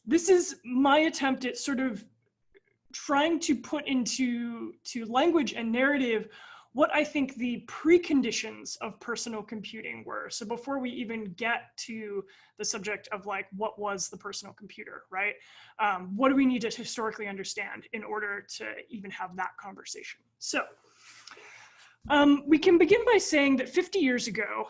this is my attempt at sort of trying to put into language and narrative what I think the preconditions of personal computing were. So before we even get to the subject of like, what was the personal computer, right? What do we need to historically understand in order to even have that conversation? So we can begin by saying that 50 years ago,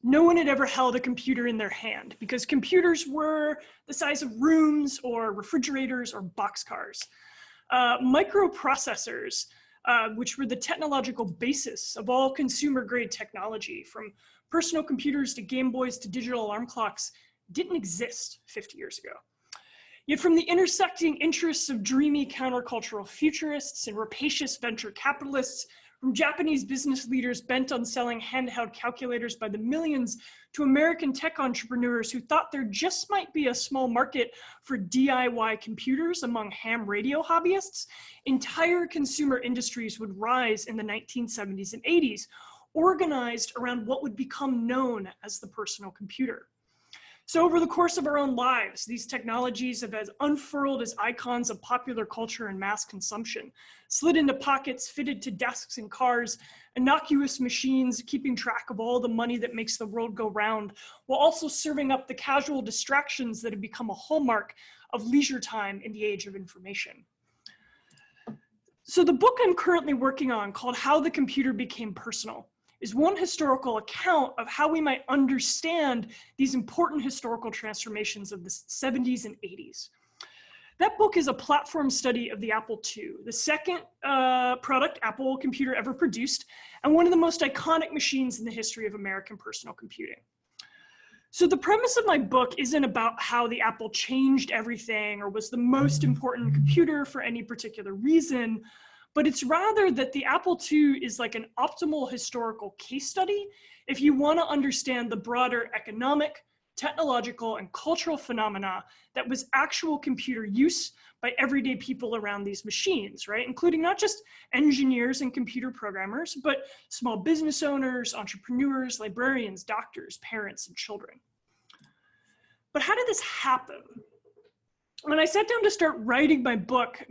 no one had ever held a computer in their hand because computers were the size of rooms or refrigerators or boxcars. Microprocessors, which were the technological basis of all consumer-grade technology, from personal computers to Game Boys to digital alarm clocks, didn't exist 50 years ago. Yet from the intersecting interests of dreamy countercultural futurists and rapacious venture capitalists, from Japanese business leaders bent on selling handheld calculators by the millions to American tech entrepreneurs who thought there just might be a small market for DIY computers among ham radio hobbyists, entire consumer industries would rise in the 1970s and 80s, organized around what would become known as the personal computer. So over the course of our own lives, these technologies have as unfurled as icons of popular culture and mass consumption, slid into pockets, fitted to desks and cars, innocuous machines keeping track of all the money that makes the world go round, while also serving up the casual distractions that have become a hallmark of leisure time in the age of information. So the book I'm currently working on, called How the Computer Became Personal, is one historical account of how we might understand these important historical transformations of the 70s and 80s. That book is a platform study of the Apple II, the second product Apple computer ever produced, and one of the most iconic machines in the history of American personal computing. So the premise of my book isn't about how the Apple changed everything or was the most important computer for any particular reason, but it's rather that the Apple II is like an optimal historical case study if you want to understand the broader economic, technological, and cultural phenomena that was actual computer use by everyday people around these machines, right? Including not just engineers and computer programmers, but small business owners, entrepreneurs, librarians, doctors, parents, and children. But how did this happen? When I sat down to start writing my book,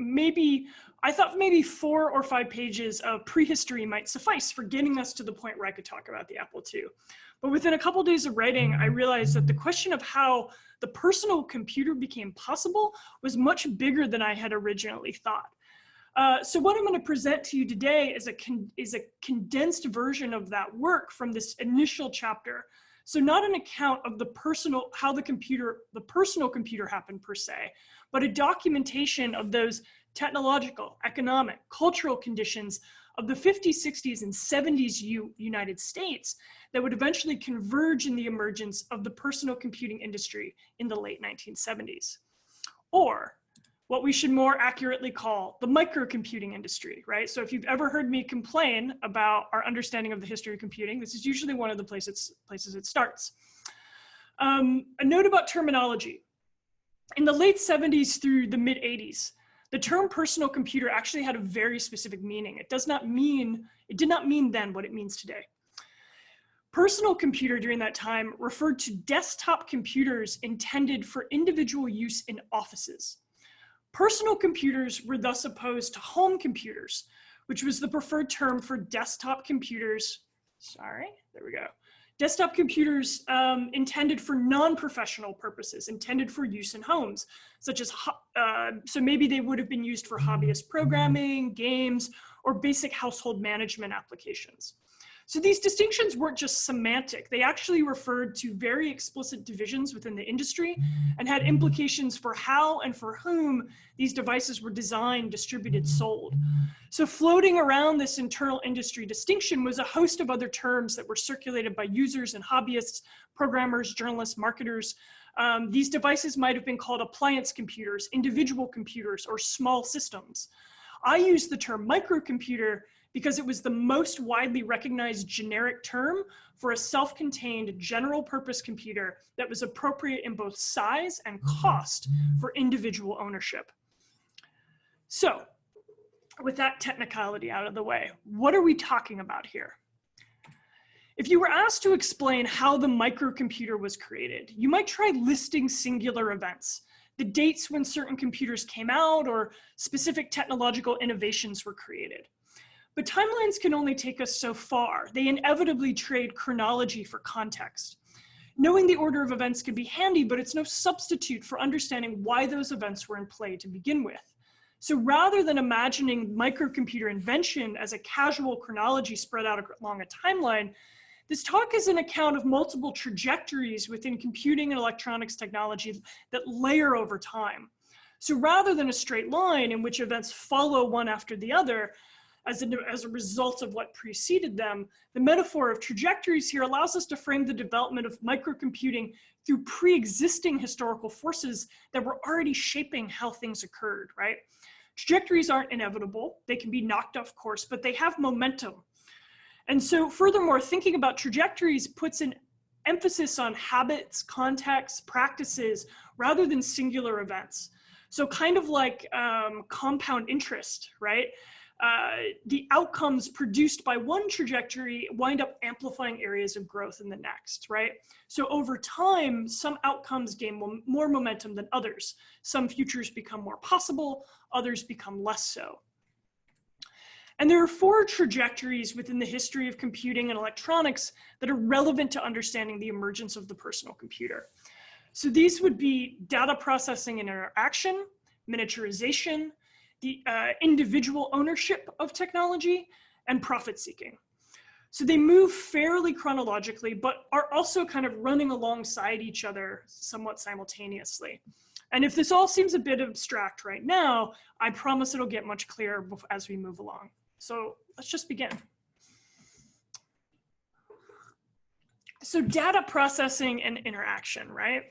I thought maybe 4 or 5 pages of prehistory might suffice for getting us to the point where I could talk about the Apple II. But within a couple of days of writing, I realized that the question of how the personal computer became possible was much bigger than I had originally thought. So what I'm going to present to you today is a condensed version of that work from this initial chapter. So not an account of how the personal computer happened per se, but a documentation of those technological, economic, cultural conditions of the 50s, 60s, and 70s United States that would eventually converge in the emergence of the personal computing industry in the late 1970s. Or what we should more accurately call the microcomputing industry, right? So if you've ever heard me complain about our understanding of the history of computing, this is usually one of the places it starts. A note about terminology. In the late 70s through the mid 80s, the term personal computer actually had a very specific meaning. It did not mean then what it means today. Personal computer during that time referred to desktop computers intended for individual use in offices. Personal computers were thus opposed to home computers, which was the preferred term for desktop computers. Desktop computers intended for non-professional purposes, intended for use in homes, such as, so maybe they would have been used for hobbyist programming, games, or basic household management applications. So these distinctions weren't just semantic. They actually referred to very explicit divisions within the industry and had implications for how and for whom these devices were designed, distributed, sold. So floating around this internal industry distinction was a host of other terms that were circulated by users and hobbyists, programmers, journalists, marketers. These devices might have been called appliance computers, individual computers, or small systems. I use the term microcomputer because it was the most widely recognized generic term for a self-contained general purpose computer that was appropriate in both size and cost for individual ownership. So with that technicality out of the way, what are we talking about here? If you were asked to explain how the microcomputer was created, you might try listing singular events, the dates when certain computers came out or specific technological innovations were created. But timelines can only take us so far. They inevitably trade chronology for context. Knowing the order of events can be handy, but it's no substitute for understanding why those events were in play to begin with. So rather than imagining microcomputer invention as a casual chronology spread out along a timeline, this talk is an account of multiple trajectories within computing and electronics technology that layer over time. So rather than a straight line in which events follow one after the other, as a result of what preceded them, the metaphor of trajectories here allows us to frame the development of microcomputing through pre-existing historical forces that were already shaping how things occurred, right? Trajectories aren't inevitable. They can be knocked off course, but they have momentum. And so furthermore, thinking about trajectories puts an emphasis on habits, contexts, practices, rather than singular events. So kind of like compound interest, right? The outcomes produced by one trajectory wind up amplifying areas of growth in the next, right? So over time, some outcomes gain more momentum than others. Some futures become more possible, others become less so. And there are 4 trajectories within the history of computing and electronics that are relevant to understanding the emergence of the personal computer. So these would be data processing and interaction, miniaturization, the individual ownership of technology, and profit seeking. So they move fairly chronologically, but are also kind of running alongside each other somewhat simultaneously. And if this all seems a bit abstract right now, I promise it'll get much clearer as we move along. So let's just begin. So data processing and interaction, right?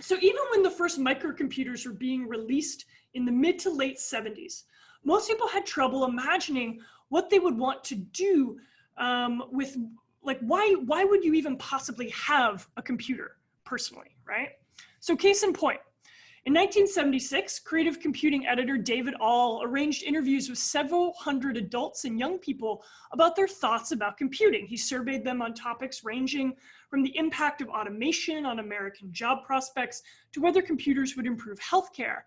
So even when the first microcomputers were being released in the mid to late 70s, most people had trouble imagining what they would want to do with, like, why would you even possibly have a computer personally, right? So case in point, in 1976, creative computing editor David All arranged interviews with several hundred adults and young people about their thoughts about computing. He surveyed them on topics ranging from the impact of automation on American job prospects to whether computers would improve healthcare.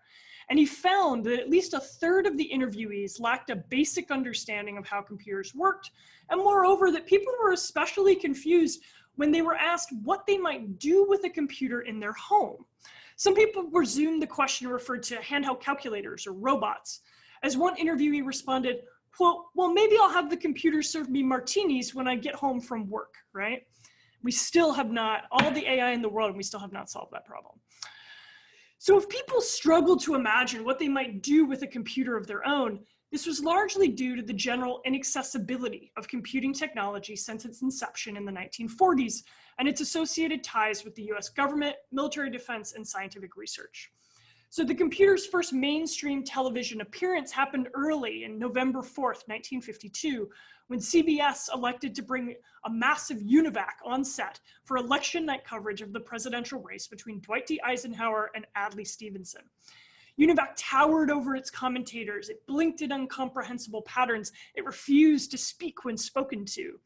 And he found that at least 1/3 of the interviewees lacked a basic understanding of how computers worked, and moreover, that people were especially confused when they were asked what they might do with a computer in their home. Some people presumed the question referred to handheld calculators or robots. As one interviewee responded, quote, "Well, maybe I'll have the computer serve me martinis when I get home from work," right? We still have not, all the AI in the world, and we still have not solved that problem. So if people struggled to imagine what they might do with a computer of their own, this was largely due to the general inaccessibility of computing technology since its inception in the 1940s and its associated ties with the US government, military defense, and scientific research. So the computer's first mainstream television appearance happened early in November 4th, 1952, when CBS elected to bring a massive UNIVAC on set for election night coverage of the presidential race between Dwight D. Eisenhower and Adlai Stevenson. UNIVAC towered over its commentators. It blinked at incomprehensible patterns. It refused to speak when spoken to.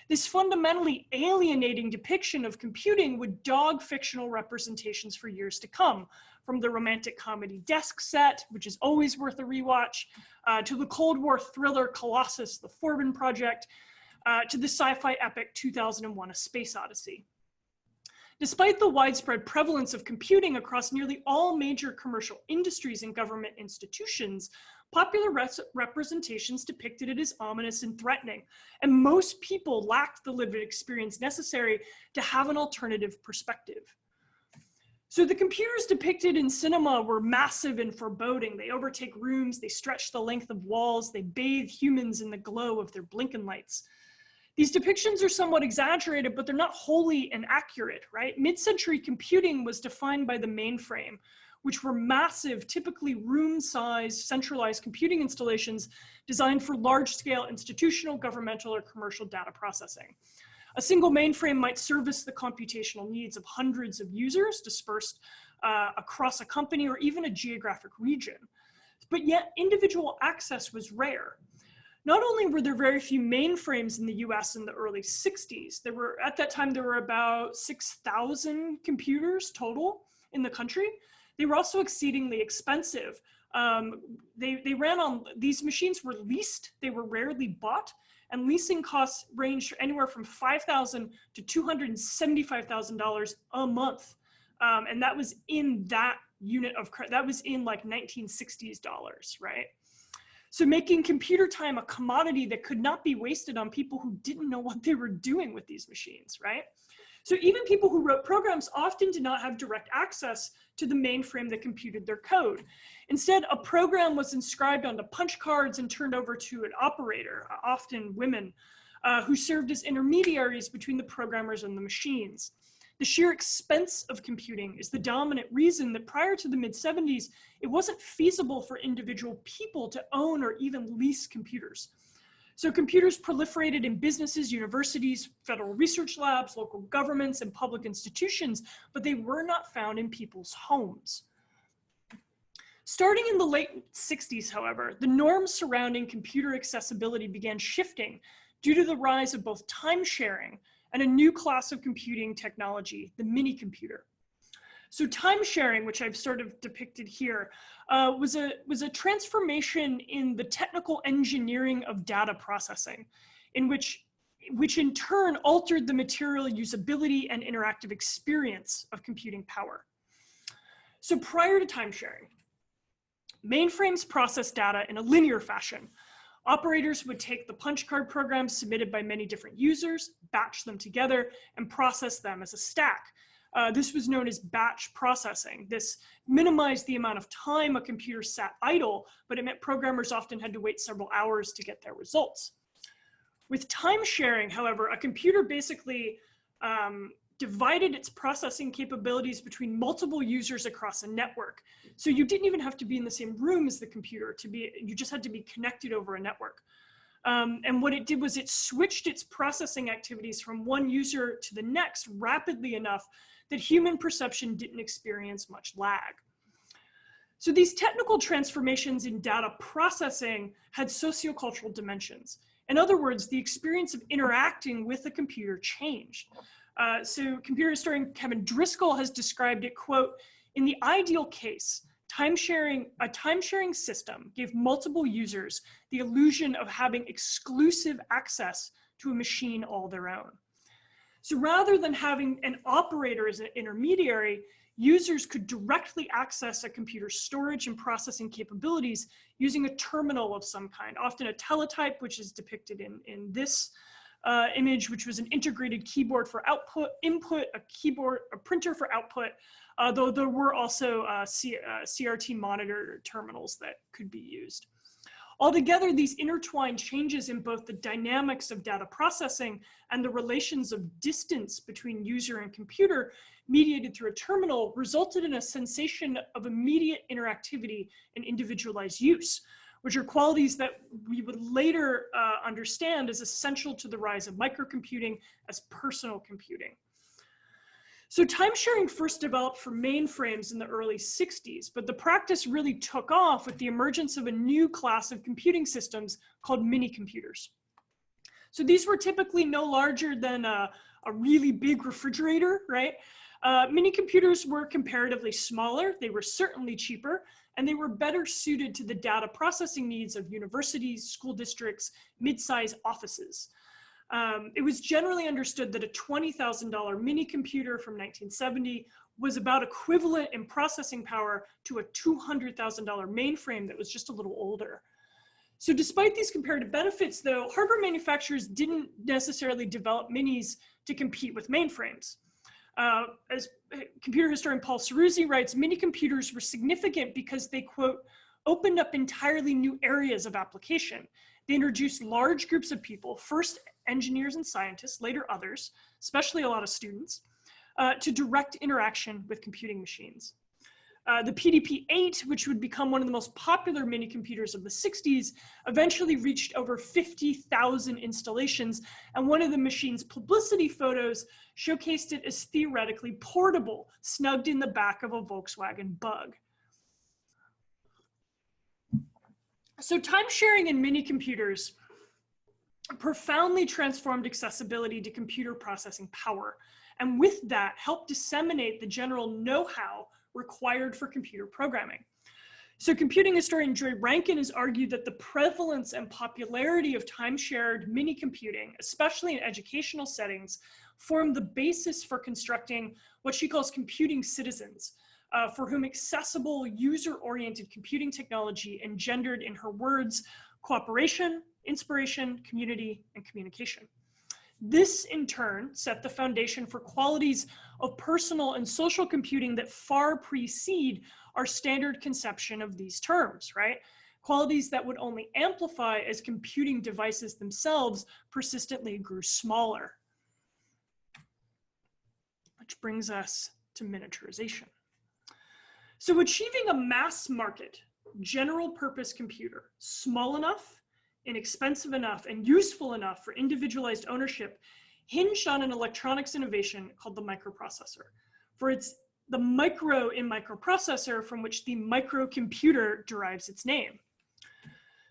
This fundamentally alienating depiction of computing would dog fictional representations for years to come, from the romantic comedy Desk Set, which is always worth a rewatch, to the Cold War thriller Colossus, The Forbin Project, to the sci-fi epic 2001: A Space Odyssey. Despite the widespread prevalence of computing across nearly all major commercial industries and government institutions, popular representations depicted it as ominous and threatening, and most people lacked the lived experience necessary to have an alternative perspective. So the computers depicted in cinema were massive and foreboding. They overtake rooms, they stretch the length of walls, they bathe humans in the glow of their blinking lights. These depictions are somewhat exaggerated, but they're not wholly inaccurate, right? Mid-century computing was defined by the mainframe, which were massive, typically room-sized, centralized computing installations designed for large-scale institutional, governmental, or commercial data processing. A single mainframe might service the computational needs of hundreds of users dispersed across a company or even a geographic region. But yet individual access was rare. Not only were there very few mainframes in the US in the early 60s, at that time, there were about 6,000 computers total in the country. They were also exceedingly expensive. They ran on, these machines were leased, they were rarely bought, and leasing costs ranged anywhere from $5,000 to $275,000 a month. And that was in that unit of, that was in like 1960s dollars, right? So making computer time a commodity that could not be wasted on people who didn't know what they were doing with these machines, right? So even people who wrote programs often did not have direct access to the mainframe that computed their code. Instead, a program was inscribed onto punch cards and turned over to an operator, often women, who served as intermediaries between the programmers and the machines. The sheer expense of computing is the dominant reason that prior to the mid-70s, it wasn't feasible for individual people to own or even lease computers. So computers proliferated in businesses, universities, federal research labs, local governments, and public institutions, but they were not found in people's homes. Starting in the late 60s, however, the norms surrounding computer accessibility began shifting due to the rise of both time sharing and a new class of computing technology, the mini computer. So time sharing, which I've sort of depicted here, was a transformation in the technical engineering of data processing, which in turn altered the material usability and interactive experience of computing power. So prior to time sharing, mainframes process data in a linear fashion. Operators would take the punch card programs submitted by many different users, batch them together, and process them as a stack. This was known as batch processing. This minimized the amount of time a computer sat idle, but it meant programmers often had to wait several hours to get their results. With time sharing, however, a computer basically divided its processing capabilities between multiple users across a network. So you didn't even have to be in the same room as the computer you just had to be connected over a network. And what it did was it switched its processing activities from one user to the next rapidly enough that human perception didn't experience much lag. So these technical transformations in data processing had sociocultural dimensions. In other words, the experience of interacting with a computer changed. So computer historian Kevin Driscoll has described it, quote, in the ideal case, a time-sharing system gave multiple users the illusion of having exclusive access to a machine all their own. So rather than having an operator as an intermediary, users could directly access a computer's storage and processing capabilities using a terminal of some kind, often a teletype, which is depicted in this image, which was an integrated keyboard for input, a printer for output, though there were also CRT monitor terminals that could be used. Altogether, these intertwined changes in both the dynamics of data processing and the relations of distance between user and computer mediated through a terminal resulted in a sensation of immediate interactivity and individualized use, which are qualities that we would later understand as essential to the rise of microcomputing as personal computing. So time sharing first developed for mainframes in the early 60s, but the practice really took off with the emergence of a new class of computing systems called mini computers. So these were typically no larger than a really big refrigerator, right? Mini computers were comparatively smaller, they were certainly cheaper, and they were better suited to the data processing needs of universities, school districts, mid-size offices. It was generally understood that a $20,000 mini computer from 1970 was about equivalent in processing power to a $200,000 mainframe that was just a little older. So despite these comparative benefits, though, hardware manufacturers didn't necessarily develop minis to compete with mainframes. As computer historian Paul Ceruzzi writes, mini computers were significant because they, quote, opened up entirely new areas of application. They introduced large groups of people, first engineers and scientists, later others, especially a lot of students, to direct interaction with computing machines. The PDP-8, which would become one of the most popular mini computers of the 60s, eventually reached over 50,000 installations, and one of the machine's publicity photos showcased it as theoretically portable, snugged in the back of a Volkswagen Bug. So time sharing in mini computers profoundly transformed accessibility to computer processing power, and with that helped disseminate the general know-how required for computer programming. So computing historian Joy Rankin has argued that the prevalence and popularity of time-shared mini-computing, especially in educational settings, form the basis for constructing what she calls computing citizens, for whom accessible, user-oriented computing technology engendered, in her words, cooperation, inspiration, community, and communication. This, in turn, set the foundation for qualities of personal and social computing that far precede our standard conception of these terms, right? Qualities that would only amplify as computing devices themselves persistently grew smaller. Which brings us to miniaturization. So achieving a mass market, general purpose computer, small enough, inexpensive enough, and useful enough for individualized ownership hinged on an electronics innovation called the microprocessor. For it's the micro in microprocessor from which the microcomputer derives its name.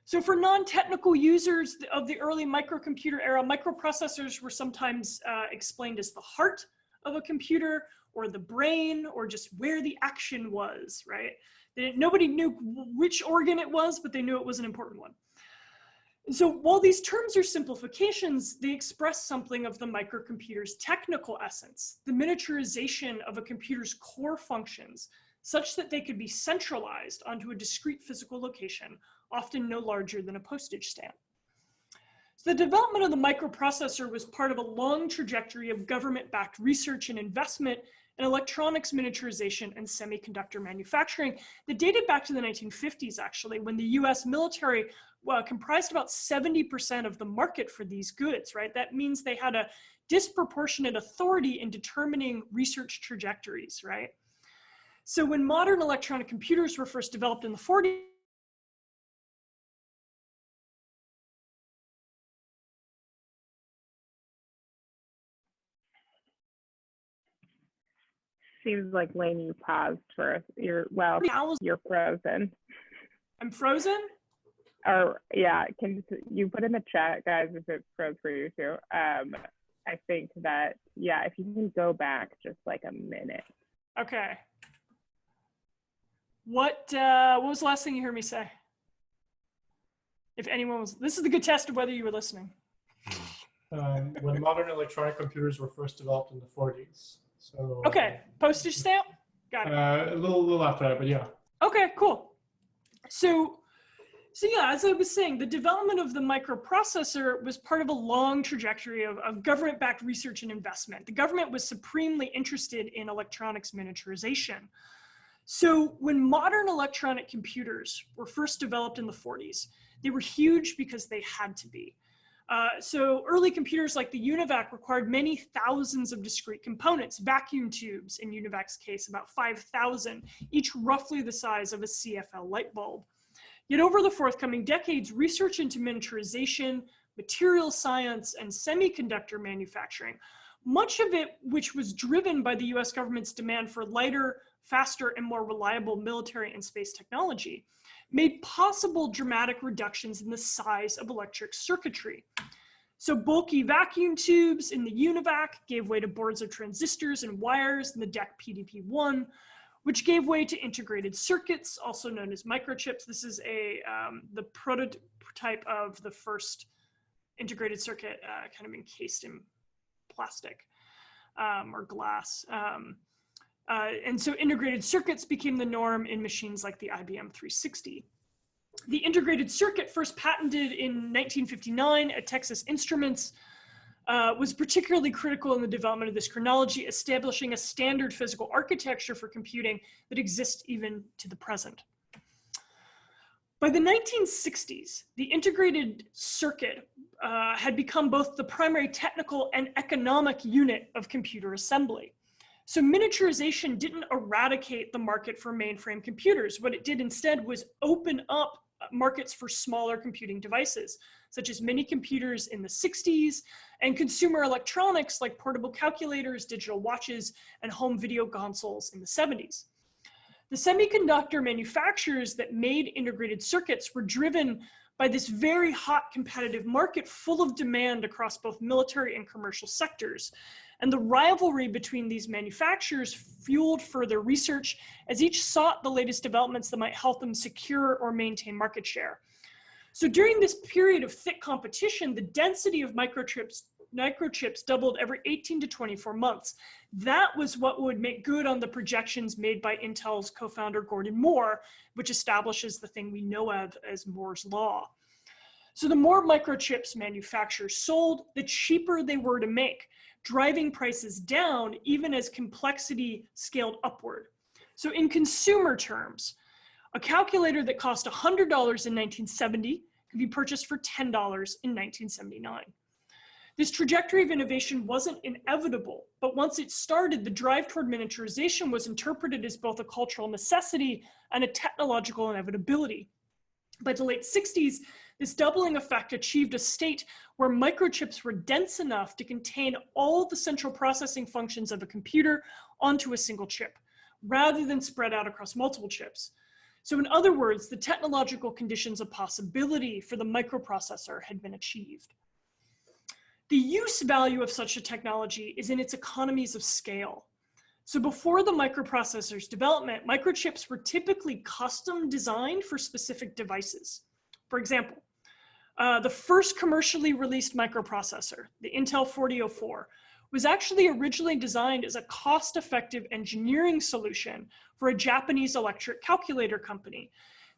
So for non-technical users of the early microcomputer era, microprocessors were sometimes explained as the heart of a computer, or the brain, or just where the action was, right? Nobody knew which organ it was, but they knew it was an important one. And so while these terms are simplifications, they express something of the microcomputer's technical essence, the miniaturization of a computer's core functions, such that they could be centralized onto a discrete physical location, often no larger than a postage stamp. So the development of the microprocessor was part of a long trajectory of government-backed research and investment in electronics miniaturization and semiconductor manufacturing that dated back to the 1950s, actually, when the US military comprised about 70% of the market for these goods, right? That means they had a disproportionate authority in determining research trajectories, right? So when modern electronic computers were first developed in the 40s, Seems like Laine, you paused for us. You're frozen. I'm frozen? Or yeah, can you put in the chat, guys, if it froze for you too? I think that, yeah, if you can go back just like a minute. Okay. What was the last thing you heard me say? If anyone was, this is the good test of whether you were listening. When modern electronic computers were first developed in the 40s. So okay, postage stamp? Got it. A little after that, but yeah. Okay, cool. So yeah, as I was saying, the development of the microprocessor was part of a long trajectory of government-backed research and investment. The government was supremely interested in electronics miniaturization. So when modern electronic computers were first developed in the 40s, they were huge because they had to be. So early computers like the UNIVAC required many thousands of discrete components, vacuum tubes, in UNIVAC's case, about 5,000, each roughly the size of a CFL light bulb. Yet over the forthcoming decades, research into miniaturization, material science, and semiconductor manufacturing, much of it which was driven by the US government's demand for lighter, faster, and more reliable military and space technology, made possible dramatic reductions in the size of electric circuitry. So bulky vacuum tubes in the UNIVAC gave way to boards of transistors and wires in the DEC PDP-1, which gave way to integrated circuits, also known as microchips. This is the prototype of the first integrated circuit kind of encased in plastic or glass. And so integrated circuits became the norm in machines like the IBM 360. The integrated circuit, first patented in 1959 at Texas Instruments, was particularly critical in the development of this chronology, establishing a standard physical architecture for computing that exists even to the present. By the 1960s, the integrated circuit had become both the primary technical and economic unit of computer assembly. So miniaturization didn't eradicate the market for mainframe computers. What it did instead was open up markets for smaller computing devices, such as mini computers in the 60s and consumer electronics like portable calculators, digital watches, and home video consoles in the 70s. The semiconductor manufacturers that made integrated circuits were driven by this very hot competitive market full of demand across both military and commercial sectors. And the rivalry between these manufacturers fueled further research as each sought the latest developments that might help them secure or maintain market share. So during this period of thick competition, the density of microchips doubled every 18 to 24 months. That was what would make good on the projections made by Intel's co-founder Gordon Moore, which establishes the thing we know of as Moore's law. So the more microchips manufacturers sold, the cheaper they were to make, driving prices down even as complexity scaled upward. So in consumer terms, a calculator that cost $100 in 1970 could be purchased for $10 in 1979. This trajectory of innovation wasn't inevitable, but once it started, the drive toward miniaturization was interpreted as both a cultural necessity and a technological inevitability. By the late 60s, this doubling effect achieved a state where microchips were dense enough to contain all the central processing functions of a computer onto a single chip, rather than spread out across multiple chips. So in other words, the technological conditions of possibility for the microprocessor had been achieved. The use value of such a technology is in its economies of scale. So before the microprocessor's development, microchips were typically custom designed for specific devices. For example, the first commercially released microprocessor, the Intel 4004, was actually originally designed as a cost-effective engineering solution for a Japanese electric calculator company.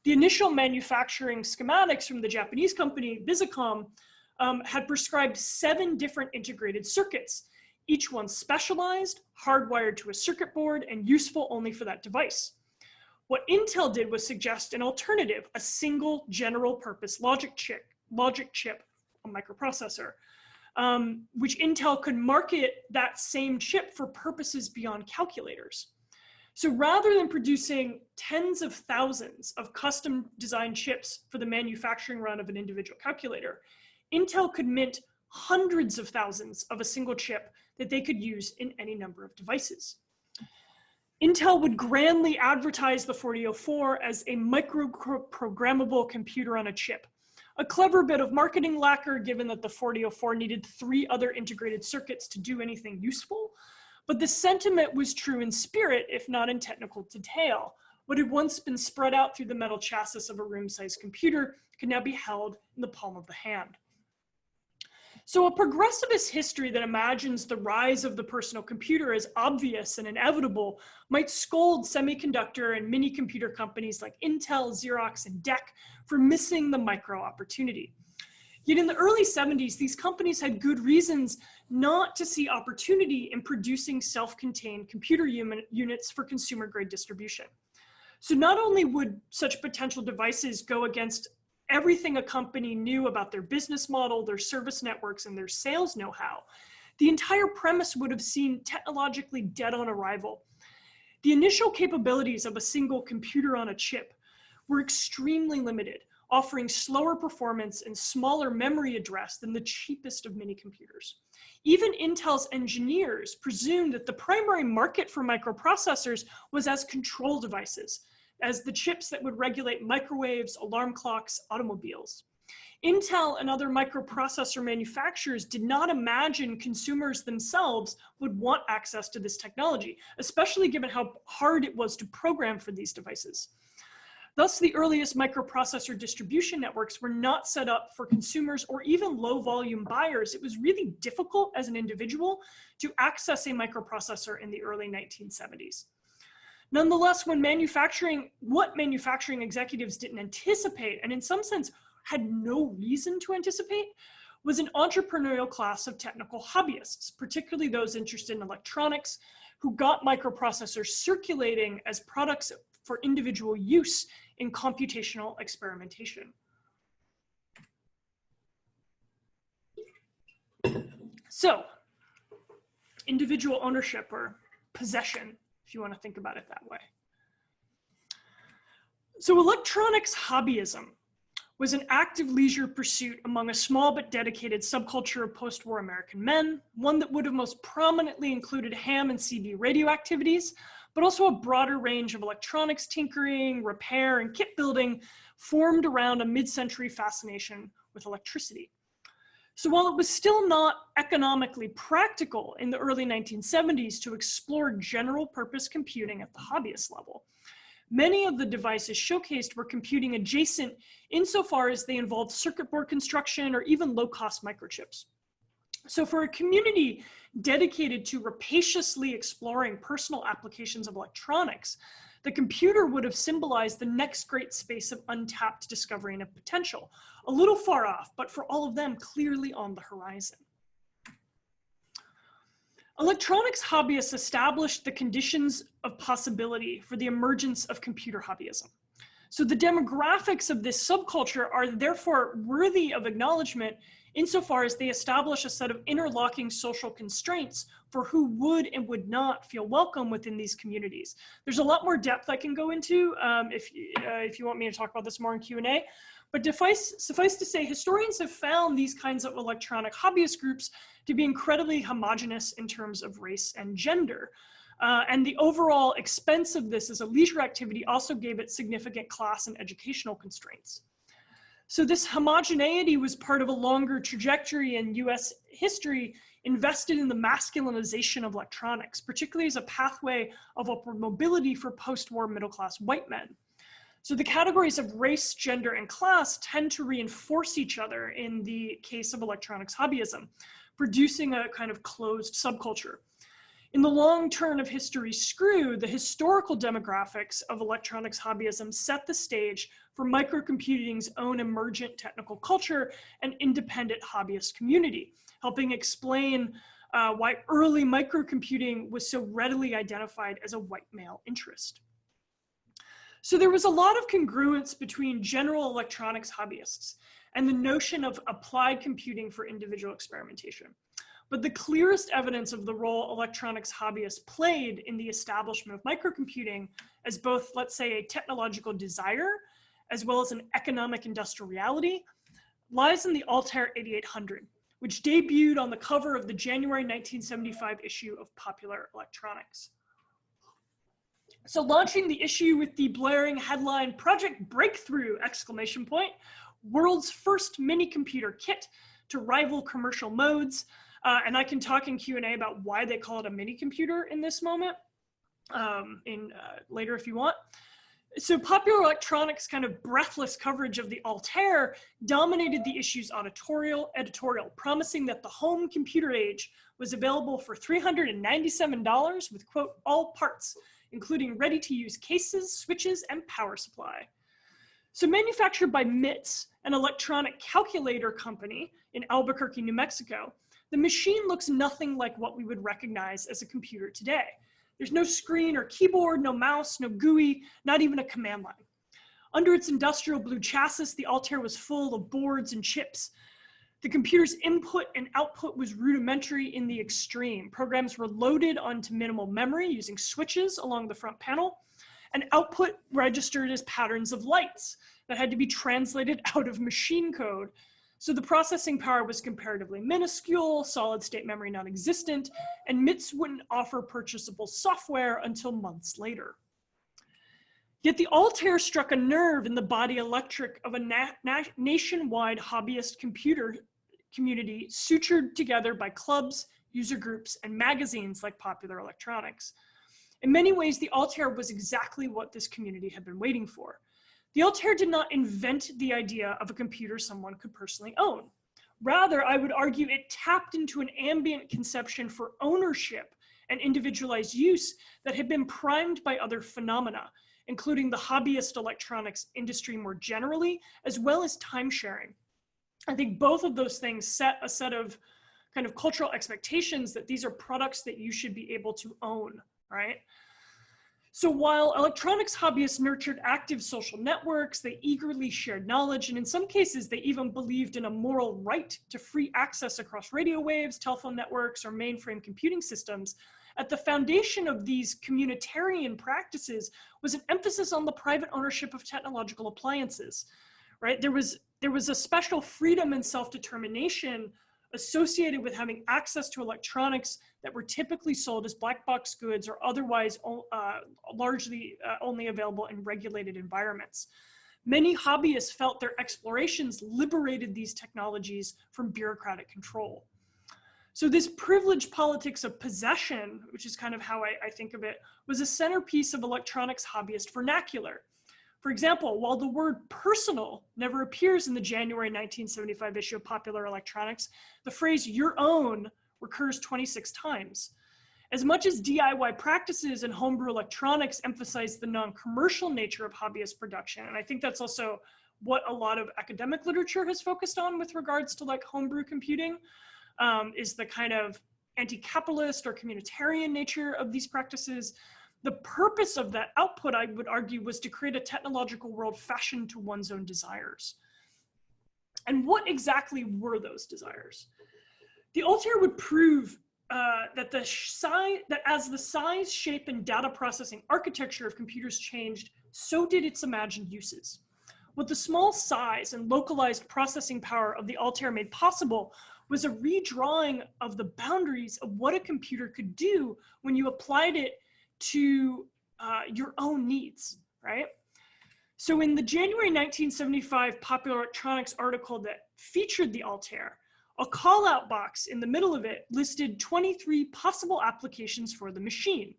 The initial manufacturing schematics from the Japanese company, Visicom, had prescribed 7 different integrated circuits, each one specialized, hardwired to a circuit board, and useful only for that device. What Intel did was suggest an alternative, a single general purpose logic chip, a microprocessor, which Intel could market that same chip for purposes beyond calculators. So rather than producing tens of thousands of custom designed chips for the manufacturing run of an individual calculator, Intel could mint hundreds of thousands of a single chip that they could use in any number of devices. Intel would grandly advertise the 4004 as a micro-programmable computer on a chip, a clever bit of marketing lacquer given that the 4004 needed 3 other integrated circuits to do anything useful. But the sentiment was true in spirit, if not in technical detail. What had once been spread out through the metal chassis of a room-sized computer could now be held in the palm of the hand. So a progressivist history that imagines the rise of the personal computer as obvious and inevitable might scold semiconductor and mini computer companies like Intel, Xerox, and DEC for missing the micro opportunity. Yet in the early 70s, these companies had good reasons not to see opportunity in producing self-contained computer units for consumer-grade distribution. So not only would such potential devices go against everything a company knew about their business model, their service networks, and their sales know-how, the entire premise would have seemed technologically dead on arrival. The initial capabilities of a single computer on a chip were extremely limited, offering slower performance and smaller memory address than the cheapest of mini computers. Even Intel's engineers presumed that the primary market for microprocessors was as control devices, as the chips that would regulate microwaves, alarm clocks, automobiles. Intel and other microprocessor manufacturers did not imagine consumers themselves would want access to this technology, especially given how hard it was to program for these devices. Thus, the earliest microprocessor distribution networks were not set up for consumers or even low-volume buyers. It was really difficult as an individual to access a microprocessor in the early 1970s. Nonetheless, what manufacturing executives didn't anticipate, and in some sense had no reason to anticipate, was an entrepreneurial class of technical hobbyists, particularly those interested in electronics, who got microprocessors circulating as products for individual use in computational experimentation. So, individual ownership or possession, if you want to think about it that way. So electronics hobbyism was an active leisure pursuit among a small but dedicated subculture of post-war American men, one that would have most prominently included ham and CB radio activities, but also a broader range of electronics tinkering, repair, and kit building formed around a mid-century fascination with electricity. So while it was still not economically practical in the early 1970s to explore general purpose computing at the hobbyist level, many of the devices showcased were computing adjacent insofar as they involved circuit board construction or even low-cost microchips. So for a community dedicated to rapaciously exploring personal applications of electronics, the computer would have symbolized the next great space of untapped discovery and potential, a little far off, but for all of them, clearly on the horizon. Electronics hobbyists established the conditions of possibility for the emergence of computer hobbyism. So the demographics of this subculture are therefore worthy of acknowledgement insofar as they establish a set of interlocking social constraints for who would and would not feel welcome within these communities. There's a lot more depth I can go into if you want me to talk about this more in Q&A, but suffice to say, historians have found these kinds of electronic hobbyist groups to be incredibly homogenous in terms of race and gender. And the overall expense of this as a leisure activity also gave it significant class and educational constraints. So this homogeneity was part of a longer trajectory in US history invested in the masculinization of electronics, particularly as a pathway of upward mobility for post-war middle-class white men. So the categories of race, gender, and class tend to reinforce each other in the case of electronics hobbyism, producing a kind of closed subculture. In the long turn of history screw, the historical demographics of electronics hobbyism set the stage for microcomputing's own emergent technical culture and independent hobbyist community, helping explain why early microcomputing was so readily identified as a white male interest. So there was a lot of congruence between general electronics hobbyists and the notion of applied computing for individual experimentation. But the clearest evidence of the role electronics hobbyists played in the establishment of microcomputing as both, let's say, a technological desire, as well as an economic industrial reality, lies in the Altair 8800, which debuted on the cover of the January 1975 issue of Popular Electronics. So launching the issue with the blaring headline, "Project Breakthrough!" exclamation point, world's first mini computer kit to rival commercial modes. And I can talk in Q&A about why they call it a mini computer in this moment, later if you want. So Popular Electronics' kind of breathless coverage of the Altair dominated the issue's editorial, promising that the home computer age was available for $397 with, quote, all parts, including ready-to-use cases, switches, and power supply. So manufactured by MITS, an electronic calculator company in Albuquerque, New Mexico, the machine looks nothing like what we would recognize as a computer today. There's no screen or keyboard, no mouse, no GUI, not even a command line. Under its industrial blue chassis, the Altair was full of boards and chips. The computer's input and output was rudimentary in the extreme. Programs were loaded onto minimal memory using switches along the front panel, and output registered as patterns of lights that had to be translated out of machine code. So the processing power was comparatively minuscule, solid state memory non-existent, and MITS wouldn't offer purchasable software until months later. Yet the Altair struck a nerve in the body electric of a nationwide hobbyist computer community sutured together by clubs, user groups, and magazines like Popular Electronics. In many ways, the Altair was exactly what this community had been waiting for. The Altair did not invent the idea of a computer someone could personally own. Rather, I would argue it tapped into an ambient conception for ownership and individualized use that had been primed by other phenomena, including the hobbyist electronics industry more generally, as well as time sharing. I think both of those things set a set of kind of cultural expectations that these are products that you should be able to own, right? So while electronics hobbyists nurtured active social networks, they eagerly shared knowledge, and in some cases, they even believed in a moral right to free access across radio waves, telephone networks, or mainframe computing systems. At the foundation of these communitarian practices was an emphasis on the private ownership of technological appliances, right? There was a special freedom and self-determination associated with having access to electronics that were typically sold as black box goods or otherwise largely only available in regulated environments. Many hobbyists felt their explorations liberated these technologies from bureaucratic control. So this privileged politics of possession, which is kind of how I think of it, was a centerpiece of electronics hobbyist vernacular. For example, while the word personal never appears in the January 1975 issue of Popular Electronics, the phrase your own recurs 26 times. As much as DIY practices and homebrew electronics emphasize the non-commercial nature of hobbyist production, and I think that's also what a lot of academic literature has focused on with regards to like homebrew computing, is the kind of anti-capitalist or communitarian nature of these practices. The purpose of that output, I would argue, was to create a technological world fashioned to one's own desires. And what exactly were those desires? The Altair would prove that as the size, shape, and data processing architecture of computers changed, so did its imagined uses. What the small size and localized processing power of the Altair made possible was a redrawing of the boundaries of what a computer could do when you applied it to your own needs, right? So in the January 1975 Popular Electronics article that featured the Altair, a call-out box in the middle of it listed 23 possible applications for the machine.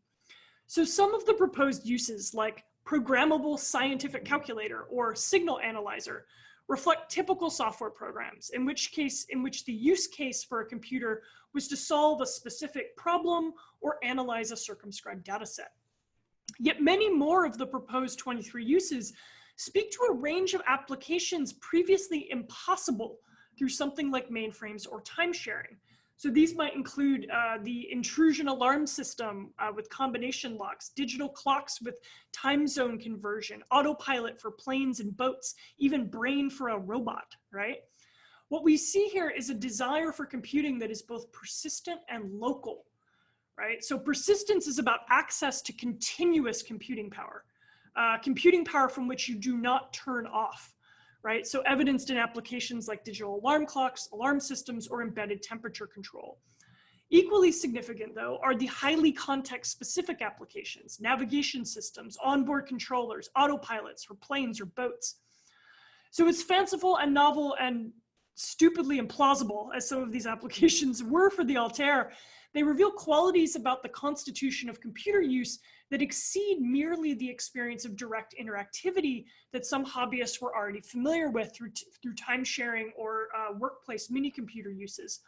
So some of the proposed uses, like programmable scientific calculator or signal analyzer, reflect typical software programs, in which the use case for a computer was to solve a specific problem or analyze a circumscribed data set. Yet many more of the proposed 23 uses speak to a range of applications previously impossible through something like mainframes or time sharing. So these might include the intrusion alarm system with combination locks, digital clocks with time zone conversion, autopilot for planes and boats, even brain for a robot, right? What we see here is a desire for computing that is both persistent and local, right? So persistence is about access to continuous computing power from which you do not turn off, right? So evidenced in applications like digital alarm clocks, alarm systems, or embedded temperature control. Equally significant, though, are the highly context-specific applications, navigation systems, onboard controllers, autopilots for planes or boats. So it's fanciful and novel and stupidly implausible as some of these applications were for the Altair. They reveal qualities about the constitution of computer use that exceed merely the experience of direct interactivity that some hobbyists were already familiar with through time sharing or workplace mini-computer uses.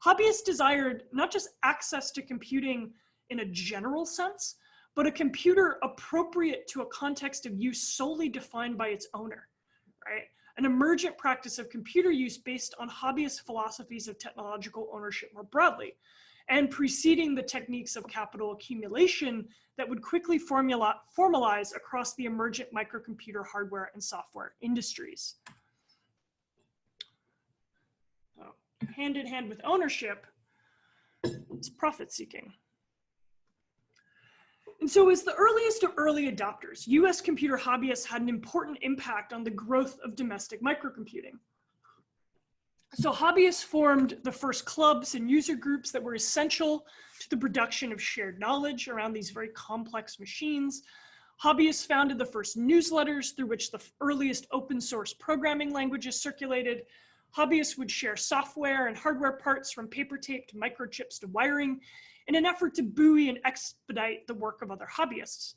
Hobbyists desired not just access to computing in a general sense, but a computer appropriate to a context of use solely defined by its owner, right? An emergent practice of computer use based on hobbyist philosophies of technological ownership more broadly, and preceding the techniques of capital accumulation that would quickly formalize across the emergent microcomputer hardware and software industries. So, hand in hand with ownership is profit seeking. And so as the earliest of early adopters, US computer hobbyists had an important impact on the growth of domestic microcomputing. So hobbyists formed the first clubs and user groups that were essential to the production of shared knowledge around these very complex machines. Hobbyists founded the first newsletters through which the earliest open source programming languages circulated. Hobbyists would share software and hardware parts from paper tape to microchips to wiring in an effort to buoy and expedite the work of other hobbyists.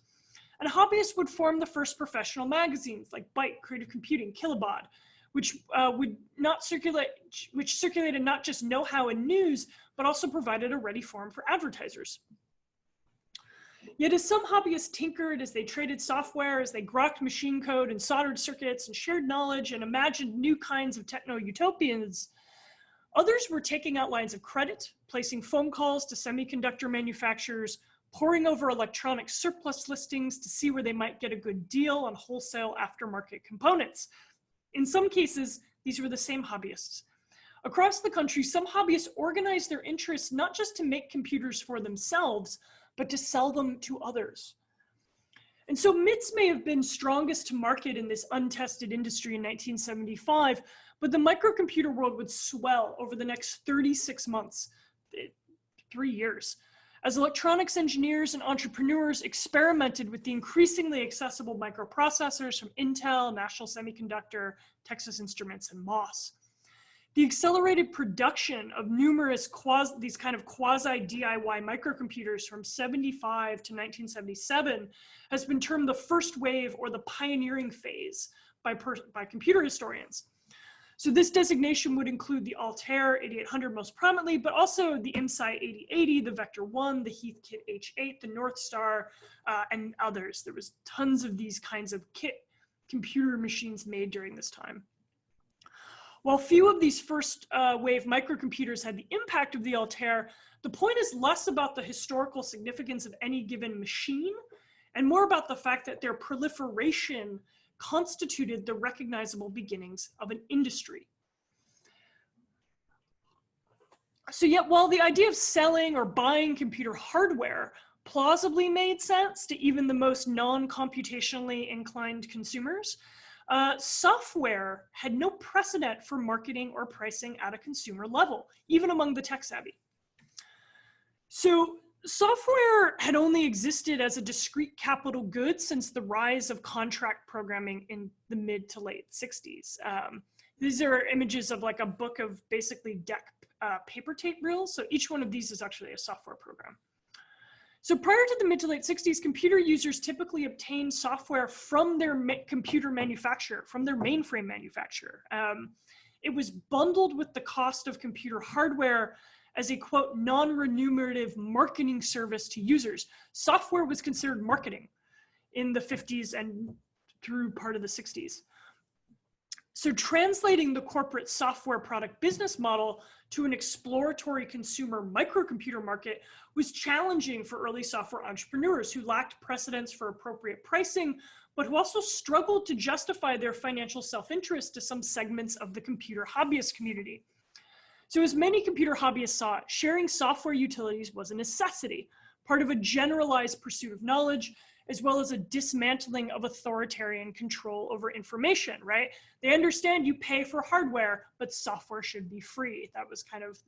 And hobbyists would form the first professional magazines like Byte, Creative Computing, Kilobaud, which circulated not just know-how and news, but also provided a ready forum for advertisers. Yet as some hobbyists tinkered, as they traded software, as they grokked machine code and soldered circuits and shared knowledge and imagined new kinds of techno-utopians, others were taking out lines of credit, placing phone calls to semiconductor manufacturers, poring over electronic surplus listings to see where they might get a good deal on wholesale aftermarket components. In some cases, these were the same hobbyists. Across the country, some hobbyists organized their interests not just to make computers for themselves, but to sell them to others. And so MITS may have been strongest to market in this untested industry in 1975, but the microcomputer world would swell over the next 36 months, 3 years, as electronics engineers and entrepreneurs experimented with the increasingly accessible microprocessors from Intel, National Semiconductor, Texas Instruments, and MOS. The accelerated production of numerous these kind of quasi-DIY microcomputers from 75 to 1977 has been termed the first wave or the pioneering phase by computer historians. So this designation would include the Altair 8800 most prominently, but also the IMSI 8080, the Vector 1, the Heathkit H8, the North Star, and others. There was tons of these kinds of kit computer machines made during this time. While few of these first wave microcomputers had the impact of the Altair, the point is less about the historical significance of any given machine and more about the fact that their proliferation constituted the recognizable beginnings of an industry. So yet, while the idea of selling or buying computer hardware plausibly made sense to even the most non-computationally inclined consumers, software had no precedent for marketing or pricing at a consumer level, even among the tech savvy. So software had only existed as a discrete capital good since the rise of contract programming in the mid to late 60s. These are images of like a book of basically deck paper tape reels. So each one of these is actually a software program. So prior to the mid to late 60s, computer users typically obtained software from their computer manufacturer, from their mainframe manufacturer. It was bundled with the cost of computer hardware as a, quote, non-remunerative marketing service to users. Software was considered marketing in the 50s and through part of the 60s. So translating the corporate software product business model to an exploratory consumer microcomputer market was challenging for early software entrepreneurs who lacked precedents for appropriate pricing, but who also struggled to justify their financial self-interest to some segments of the computer hobbyist community. So as many computer hobbyists saw it, sharing software utilities was a necessity, part of a generalized pursuit of knowledge, as well as a dismantling of authoritarian control over information, right? They understand you pay for hardware, but software should be free. That was kind of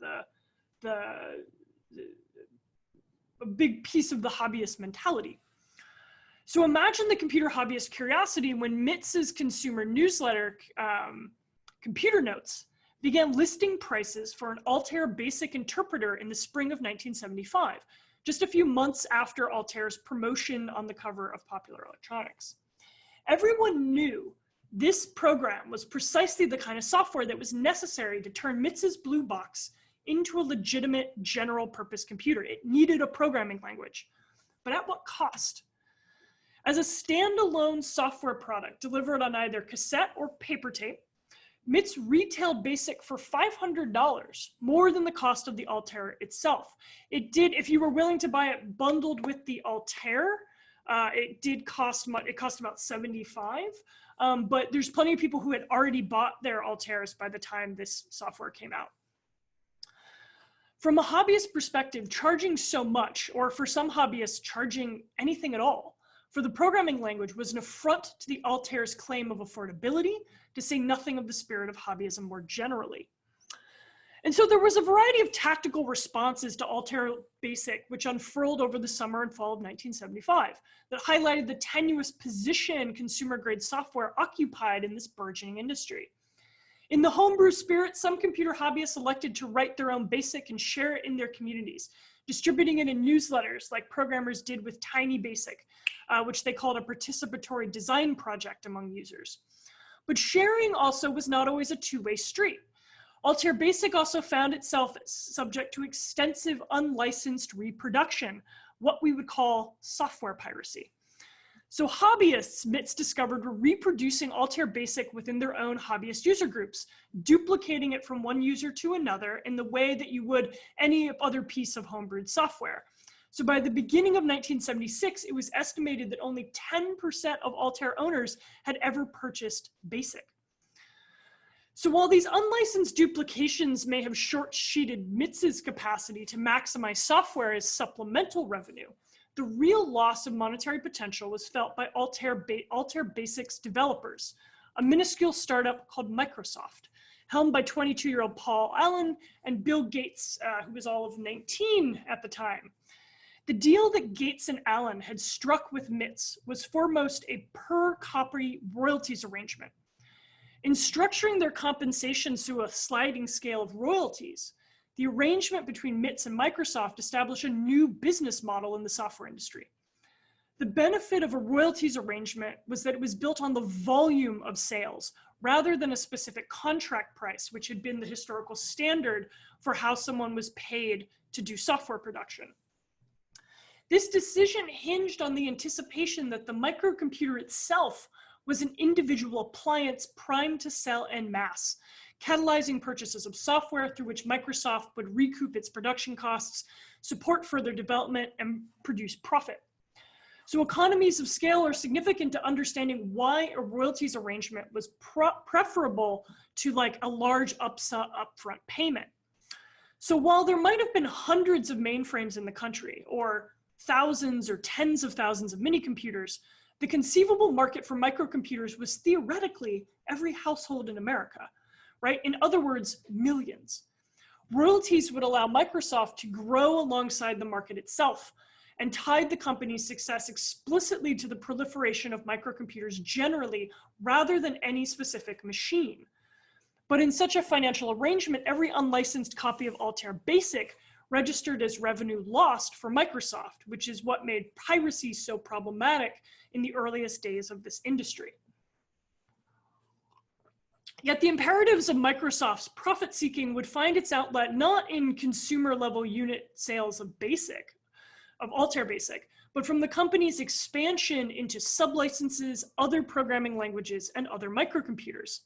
a big piece of the hobbyist mentality. So imagine the computer hobbyist curiosity when MITS's consumer newsletter, Computer Notes, began listing prices for an Altair basic interpreter in the spring of 1975. Just a few months after Altair's promotion on the cover of Popular Electronics. Everyone knew this program was precisely the kind of software that was necessary to turn MITS's blue box into a legitimate general purpose computer. It needed a programming language, but at what cost? As a standalone software product delivered on either cassette or paper tape, MITS retailed BASIC for $500, more than the cost of the Altair itself. It did, if you were willing to buy it bundled with the Altair, it did cost much, it cost about $75, but there's plenty of people who had already bought their Altairs by the time this software came out. From a hobbyist perspective, charging so much, or for some hobbyists, charging anything at all, for the programming language was an affront to the Altair's claim of affordability, to say nothing of the spirit of hobbyism more generally. And so there was a variety of tactical responses to Altair BASIC, which unfurled over the summer and fall of 1975, that highlighted the tenuous position consumer-grade software occupied in this burgeoning industry. In the homebrew spirit, some computer hobbyists elected to write their own BASIC and share it in their communities, distributing it in newsletters like programmers did with Tiny Basic, which they called a participatory design project among users. But sharing also was not always a two-way street. Altair Basic also found itself subject to extensive unlicensed reproduction, what we would call software piracy. So hobbyists, MITS discovered, were reproducing Altair Basic within their own hobbyist user groups, duplicating it from one user to another in the way that you would any other piece of homebrewed software. So by the beginning of 1976, it was estimated that only 10% of Altair owners had ever purchased BASIC. So while these unlicensed duplications may have short-sheeted MITS's capacity to maximize software as supplemental revenue, the real loss of monetary potential was felt by Altair Basics developers, a minuscule startup called Microsoft, helmed by 22-year-old Paul Allen and Bill Gates, who was all of 19 at the time. The deal that Gates and Allen had struck with MITS was foremost a per-copy royalties arrangement. In structuring their compensation through a sliding scale of royalties, the arrangement between MITS and Microsoft established a new business model in the software industry. The benefit of a royalties arrangement was that it was built on the volume of sales rather than a specific contract price, which had been the historical standard for how someone was paid to do software production. This decision hinged on the anticipation that the microcomputer itself was an individual appliance primed to sell en masse, catalyzing purchases of software through which Microsoft would recoup its production costs, support further development, and produce profit. So economies of scale are significant to understanding why a royalties arrangement was preferable to like a large upfront payment. So while there might have been hundreds of mainframes in the country, or thousands or tens of thousands of mini computers, the conceivable market for microcomputers was theoretically every household in America, right? In other words, millions. Royalties would allow Microsoft to grow alongside the market itself and tied the company's success explicitly to the proliferation of microcomputers generally, rather than any specific machine. But in such a financial arrangement, every unlicensed copy of Altair Basic registered as revenue lost for Microsoft, which is what made piracy so problematic in the earliest days of this industry. Yet the imperatives of Microsoft's profit-seeking would find its outlet not in consumer-level unit sales of Altair Basic, but from the company's expansion into sublicenses, other programming languages, and other microcomputers.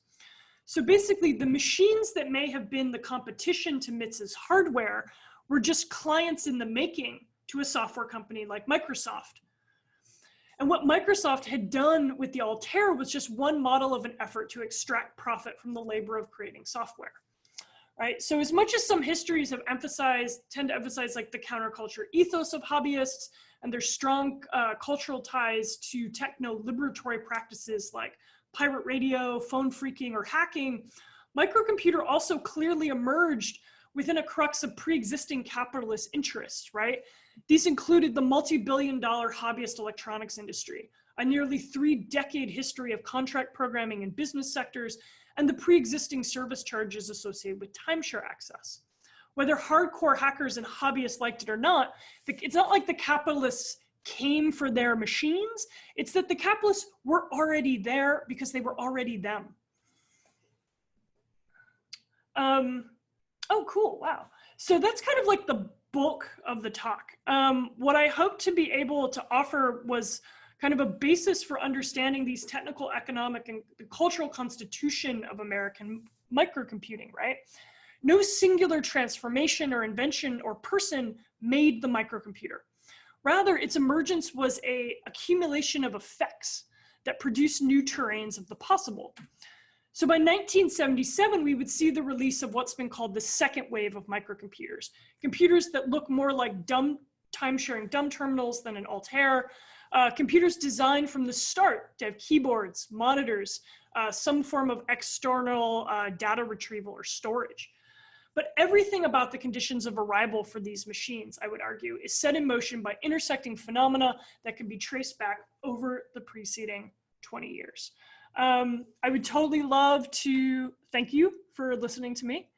So basically, the machines that may have been the competition to MITS's hardware were just clients in the making to a software company like Microsoft. And what Microsoft had done with the Altair was just one model of an effort to extract profit from the labor of creating software, right? So as much as some histories have tend to emphasize like the counterculture ethos of hobbyists and their strong cultural ties to techno-liberatory practices like pirate radio, phone phreaking, or hacking, microcomputer also clearly emerged within a crux of pre-existing capitalist interests, right? These included the multi-billion-dollar hobbyist electronics industry, a nearly 3-decade history of contract programming in business sectors, and the pre-existing service charges associated with timeshare access. Whether hardcore hackers and hobbyists liked it or not, it's not like the capitalists came for their machines, it's that the capitalists were already there because they were already them. Oh, cool, wow. So that's kind of like the bulk of the talk. What I hope to be able to offer was kind of a basis for understanding these technical, economic, and the cultural constitution of American microcomputing, right? No singular transformation or invention or person made the microcomputer. Rather, its emergence was an accumulation of effects that produced new terrains of the possible. So by 1977, we would see the release of what's been called the second wave of microcomputers, computers that look more like time-sharing dumb terminals than an Altair, computers designed from the start to have keyboards, monitors, some form of external data retrieval or storage. But everything about the conditions of arrival for these machines, I would argue, is set in motion by intersecting phenomena that can be traced back over the preceding 20 years. I would totally love to thank you for listening to me.